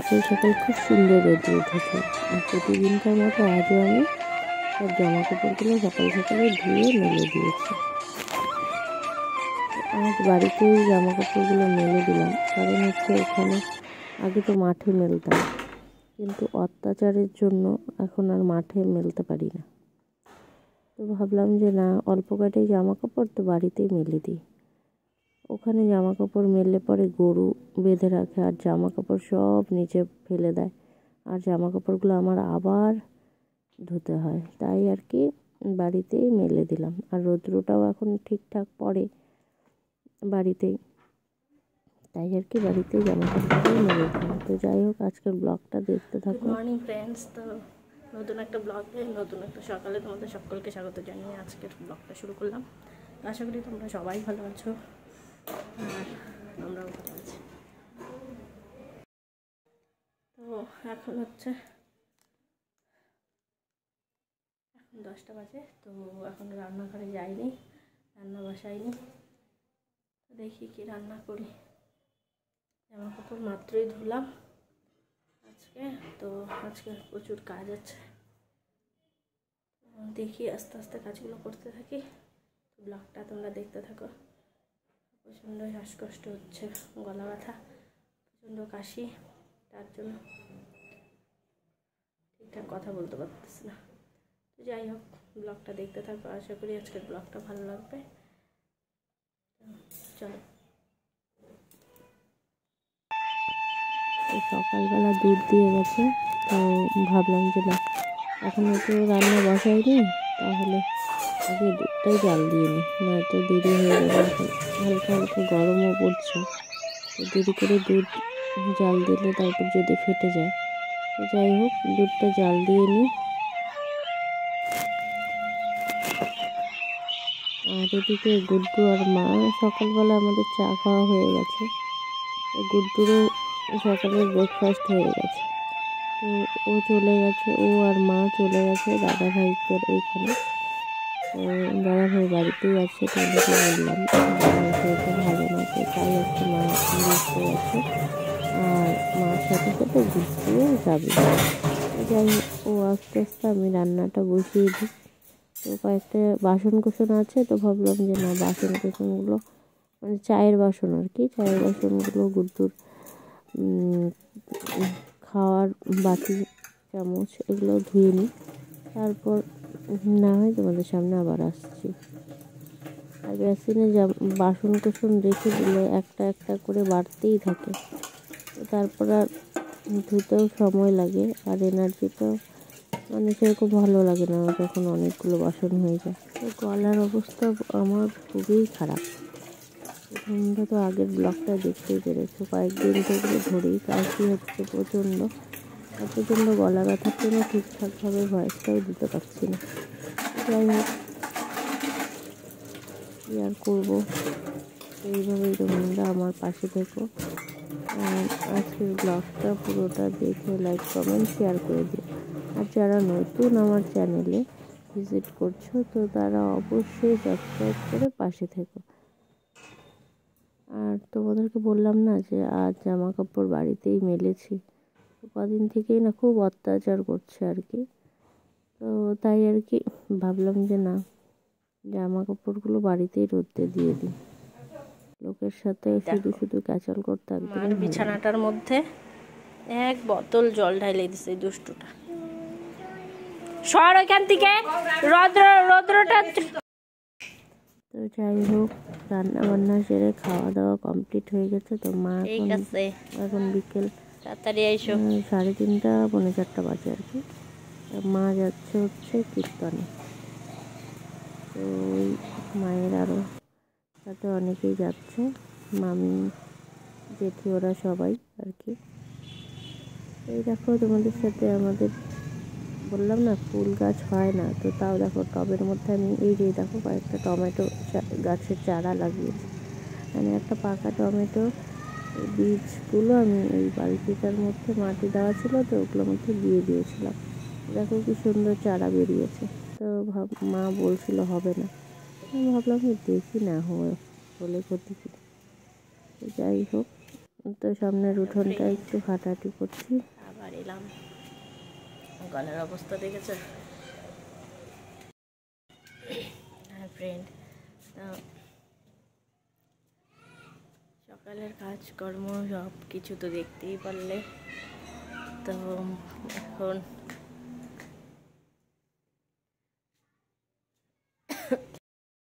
সকাল সকাল খুব সুন্দর রোদ্র উঠেছে। আর প্রতিদিনকার মতো আজও আমি সব জামা কাপড়গুলো সকাল সকালে ধুয়ে মেলে দিয়েছি। আজ বাড়িতেই জামা কাপড়গুলো মেলে দিলাম, কারণ হচ্ছে ওখানে আগে তো মাঠে মেলতাম, কিন্তু অত্যাচারের জন্য এখন আর মাঠে মেলতে পারি না। তো ভাবলাম যে না, অল্প কাটেই জামা কাপড় তো বাড়িতেই মেলে দিই। ওখানে জামা কাপড় মেললে পরে গরু বেঁধে রাখে আর জামা কাপড় সব নিচে ফেলে দেয়, আর জামা কাপড়গুলো আমার আবার ধুতে হয়। তাই আর কি বাড়িতেই মেলে দিলাম। আর রৌদ্রটাও এখন ঠিকঠাক পড়ে বাড়িতেই, তাই আর কি বাড়িতেই জামা কাপড়গুলো মেলে দিলাম। তো যাই হোক, আজকের ব্লগটা দেখতে থাকো। Good morning friends. তো নতুন একটা ব্লগে নতুন একটা সকালে তোমাদের সকলকে স্বাগত জানিয়ে আজকের ব্লগটা শুরু করলাম। আশা করি তোমরা সবাই ভালো আছো আর আমরাও ভালো আছি। তো এখন 10টা বাজে। তো এখন রান্নাঘরে যাইনি, রান্না বসাইনি। তো দেখি কি রান্না করি। জামা কাপড় মাত্রই ধুলাম আজকে, তো আজকে প্রচুর কাজ আছে। দেখি আস্তে আস্তে কাজগুলো করতে থাকি। তো ব্লগটা তোমরা দেখতে থাকো। প্রচণ্ড শ্বাসকষ্ট হচ্ছে, গলা ব্যথা, প্রচণ্ড কাশি, তার জন্য ঠিকঠাক কথা বলতে পারতেছি না। তো যাই হোক, ব্লগটা দেখতে থাকো। আশা করি আজকের ব্লগটা ভালো লাগবে। চলো। সকালবেলা দুধ দিয়ে গেছে, তো ভাবলাম যে না, এখনও তো রান্না বসাইনি, তাহলে আগে দুধটাই জাল দিয়ে নিই, নয়তো দেরি হয়ে যাবে। এখন হালকা হালকা গরমও পড়ছে, তো দেরি করে দুধ জাল দিলে তারপর যদি ফেটে যায়। তো যাই হোক, দুধটা জাল দিয়ে নিই। আর এদিকে গুড্ডু আর মা, সকালবেলা আমাদের চা খাওয়া হয়ে গেছে, তো গুড্ডুরও সকালের ব্রেকফাস্ট হয়ে গেছে। তো ও চলে গেছে, ও আর মা চলে গেছে দাদা ভাইদের ওইখানে। তো দাদা ভাই বাড়িতেই আছে, তো ওদেরকে বললাম শরীরটা ভালো না, তো তাই একটু মা ঘুরতে গেছে, আর মার সাথে সাথে ঘুরতেও যাবে। যাই হোক, ও আস্তে আস্তে আমি রান্নাটা বসিয়ে দিই। তো কয়েকটা বাসন কোসন আছে, তো ভাবলাম যে না, বাসন কোসনগুলো মানে চায়ের বাসন আর কি, চায়ের বাসনগুলো গুড্ডুর খাওয়ার বাটি চামচ এগুলো ধুয়ে নিই, তারপর না হয় তোমাদের সামনে আবার আসছি। আর বেসিনে বাসন কোসন রেখে দিলে একটা একটা করে বাড়তেই থাকে, তারপর আর ধুতেও সময় লাগে, আর এনার্জিটাও মানে সেরকম ভালো লাগে না যখন অনেকগুলো বাসন হয়ে যায়। তো গলার অবস্থা আমার খুবই খারাপ। তোমরা তো আগের ব্লগটা দেখতেই পেরেছো, কয়েকদিন থেকে ধরেই কাশি হচ্ছে প্রচণ্ড, আর প্রচণ্ড গলা ব্যথার জন্য ঠিকঠাকভাবে ভয়েসটাও দিতে পারছি না। যাই হোক, কী আর করবো, এইভাবেই তোমরা আমার পাশে থেকো। আজকের ব্লগটা পুরোটা দেখে লাইক কমেন্ট শেয়ার করে দিও। আর যারা নতুন আমার চ্যানেলে ভিজিট করছো, তো তারা অবশ্যই সাবস্ক্রাইব করে পাশে থেকো। আর তোমাদেরকে বললাম না যে আজ জামা কাপড় বাড়িতেই মেলেছি, কদিন থেকেই না খুব অত্যাচার করছে আর কি। তো তাই আর কি ভাবলাম যে না, জামা কাপড়গুলো বাড়িতেই রোদতে দিয়ে দিই, লোকের সাথে শুধু শুধু ক্যাচাল করতে একদম। বিছানাটার মধ্যে এক বোতল জল ঢাইলে দিছে দুষ্টুটা। সর ওইখান থেকে, রৌদ্রটা। তো যাই হোক, রান্না বান্না সেরে খাওয়া দাওয়া কমপ্লিট হয়ে গেছে। তো মা এখন বিকেল তাড়াতাড়ি এসো, 3:30 পৌনে 4টা বাজে আর কি। মা যাচ্ছে হচ্ছে কীর্তনে। তো ওই মায়ের আরও সাথে অনেকেই যাচ্ছে, মামি জেঠি ওরা সবাই আর কি। এই দেখো, তোমাদের সাথে আমাদের বললাম না ফুল গাছ হয় না, তো তাও দেখো টবের মধ্যে আমি এই যে দেখো কয়েকটা টমেটো গাছের চারা লাগিয়েছি। মানে একটা পাকা টমেটো বীজগুলো আমি এই বালতিটার মধ্যে মাটি দেওয়া ছিল, তো ওগুলোর মধ্যে দিয়ে দিয়েছিলাম। দেখো কি সুন্দর চারা বেরিয়েছে। তো মা বলছিল হবে না, আমি ভাবলাম দেখি না হলে ক্ষতি কি। যাই হোক, তো সামনের উঠোনটা একটু হাঁটাহাঁটি করছি। আবার এলাম, গলার অবস্থা দেখেছে ফ্রেন্ড। সকালের কাজকর্ম সব কিছু তো দেখতেই পারলে। তো এখন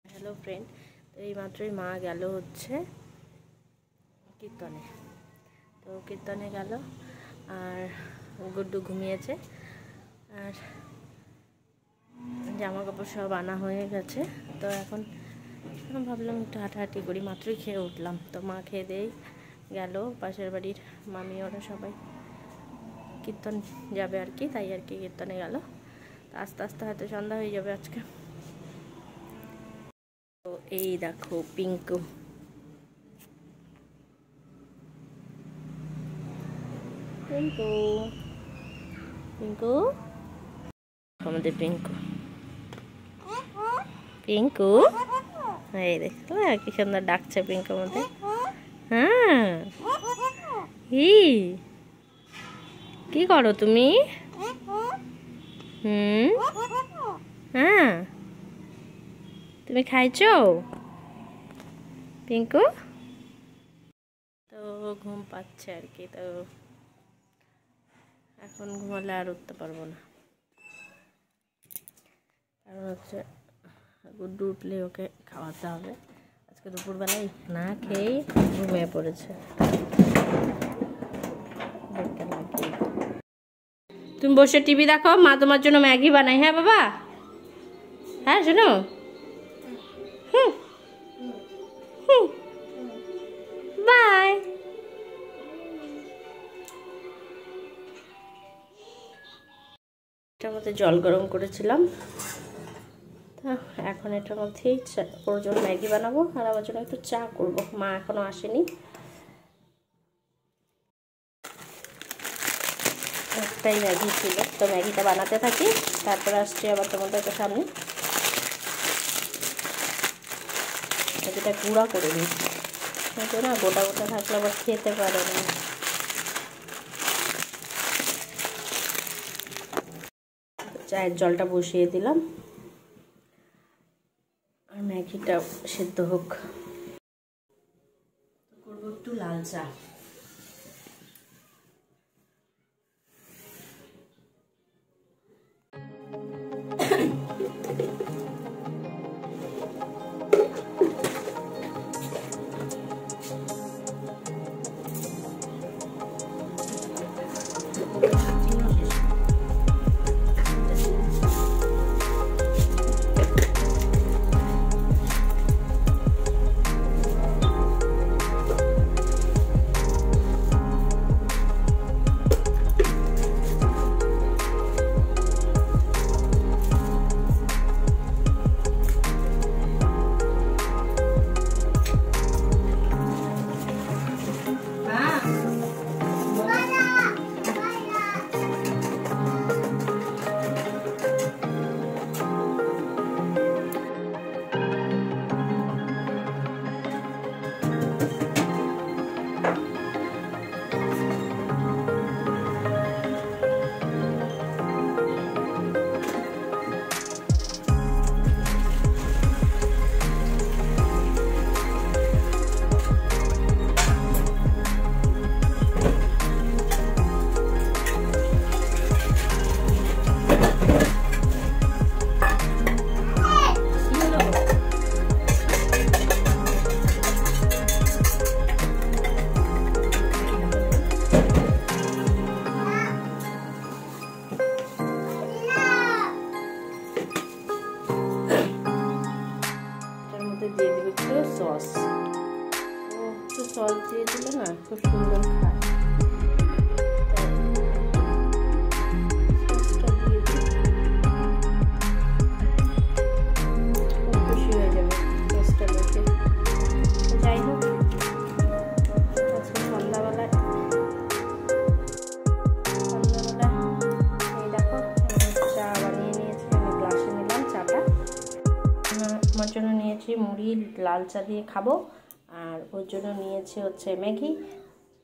হ্যালো ফ্রেন্ড, তো এইমাত্রই মা গেল হচ্ছে কীর্তনে। তো কীর্তনে গেল আর গুড্ডু ঘুমিয়েছে, আর জামা কাপড় সব আনা হয়ে গেছে। তো এখন ভাবলাম একটু হাঁটাহাঁটি করি, মাত্রই খেয়ে উঠলাম। তো মা খেয়ে দিয়েই গেল, পাশের বাড়ির মামি ওরা সবাই কীর্তন যাবে আর কি, তাই আর কি কীর্তনে গেল। তো আস্তে আস্তে হয়তো সন্ধ্যা হয়ে যাবে আজকে। তো এই দেখো পিঙ্কু, পিঙ্কু পিঙ্কু আমাদের পিঙ্কু, পিঙ্কু এই দেখো কি সুন্দর ডাকছে পিঙ্কু আমাদের। হ্যাঁ, কি করো তুমি? হ্যাঁ, তুমি খাইছো পিঙ্কু? তো ঘুম পাচ্ছে আর কি, তো এখন ঘুমালে আর উঠতে পারবো না, কারণ হচ্ছে গুড্ডু উঠলে ওকে খাওয়াতে হবে। আজকে দুপুরবেলায় না খেয়েই ঘুমিয়ে পড়েছে। তুমি বসে টিভি দেখো, মা তোমার জন্য ম্যাগি বানাই। হ্যাঁ বাবা, হ্যাঁ শোনো। বাই। এটার মধ্যে জল গরম করেছিলাম, এখন এটার মধ্যেই ওর জন্য ম্যাগি বানাবো আর আমার জন্য একটু চা করব। মা এখনো আসেনি, একটাই ম্যাগি ছিল। তো ম্যাগিটা বানাতে থাকি, তারপরে আসছি আবার তোমাদের সামনে। ম্যাগিটা গুঁড়া করে নিই, না গোটা গোটা থাকলে আবার খেতে পারে না। চায়ের জলটা বসিয়ে দিলাম, আর ম্যাগিটা সেদ্ধ হোক। করবো একটু লাল চা। সস দিয়ে দিলে না খুব সুন্দর খায়। সসটা দিয়ে দিই, খুব খুশি হয়ে যাবে সসটা দেখে। যাই হোক, আজকে সন্ধ্যাবেলায় এই দেখো চা বানিয়ে নিয়েছি, আমি গ্লাসে নিলাম চাটা। আমার জন্য নিয়েছি মুড়ি, লাল চা দিয়ে খাবো। আর ওর জন্য নিয়েছি হচ্ছে ম্যাগি,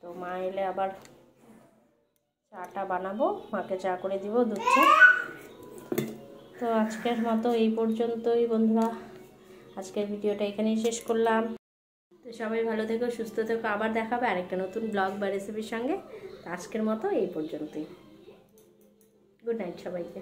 তো মা এলে আবার চাটা বানাবো, মাকে চা করে দিব, দুধ চা। তো আজকের মতো এই পর্যন্তই বন্ধুরা, আজকের ভিডিওটা এখানেই শেষ করলাম। তো সবাই ভালো থেকো, সুস্থ থেকো, আবার দেখাবে আরেকটা নতুন ব্লগ বা রেসিপির সঙ্গে। তো আজকের মতো এই পর্যন্তই। গুড নাইট সবাইকে।